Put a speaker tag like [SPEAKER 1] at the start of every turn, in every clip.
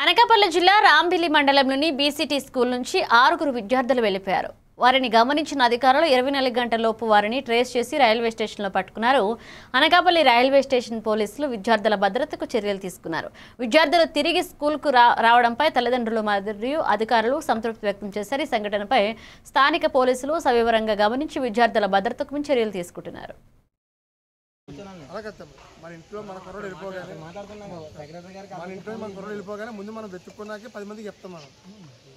[SPEAKER 1] అనకాపల్లి జిల్లా రాంబిల్లి మండలంలోని BCT school నుంచి 6 విద్యార్థులు వెళ్లిపోయారు. వారిని గమనించిన అధికారులు 24 గంటలలోపు వారిని ట్రేస్ చేసి రైల్వే స్టేషన్లో పట్టుకున్నారు. అనకాపల్లి రైల్వే స్టేషన్ పోలీసులు విద్యార్థుల భద్రతకు చర్యలు తీసుకున్నారు. విద్యార్థులు తిరిగి స్కూల్కు రావడంపై తల్లిదండ్రులు మరియు అధికారులు సంతృప్తి వ్యక్తం చేశారు. ఈ సంఘటనపై స్థానిక పోలీసులు సవివరంగా గమనించి విద్యార్థుల భద్రతకు చర్యలు తీసుకుంటున్నారు.
[SPEAKER 2] మన ఇంట్లో మన కుర్రోడు వెళ్ళిపోగానే ముందు మనం వెతుక్కున్నాకే 10 మందికి చెప్తాం మనం.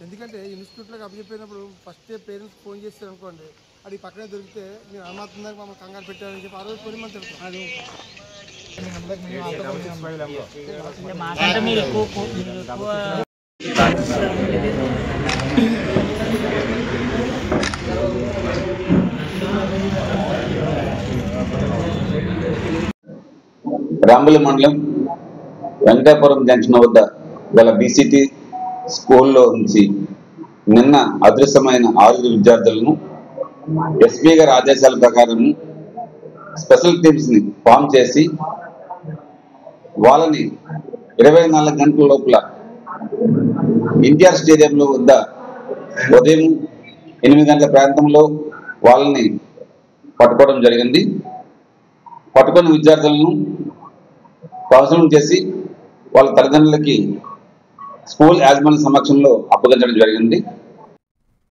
[SPEAKER 2] ఎందుకంటే ఇన్స్టిట్యూట్లోకి అప్పచెప్పినప్పుడు ఫస్ట్ పేరెంట్స్ ఫోన్ చేస్తారు అనుకోండి, అది పక్కనే దొరికితే మీరు అనుమాత్రం మమ్మల్ని కంగారు పెట్టారని చెప్పి ఆ రోజు కొని మనం తెలుస్తాం.
[SPEAKER 3] రాంబిల్లి మండలం వెంకటాపురం జంక్షన్ వద్ద గల బీసీటీ స్కూల్లో నుంచి నిన్న అదృశ్యమైన 6 విద్యార్థులను ఎస్పీ గారి ఆదేశాల ప్రకారం స్పెషల్ టీమ్స్ ని ఫామ్ చేసి వాళ్ళని 24 గంటల లోపల ఎన్టీఆర్ స్టేడియంలో వద్ద ఉదయం 8 గంటల ప్రాంతంలో వాళ్ళని పట్టుకోవడం జరిగింది. పట్టుకున్న విద్యార్థులను కౌన్సిలింగ్ చేసి వాళ్ళ తల్లిదండ్రులకి స్కూల్ యాజమాన్య సమక్షంలో అప్పగించడం జరిగింది.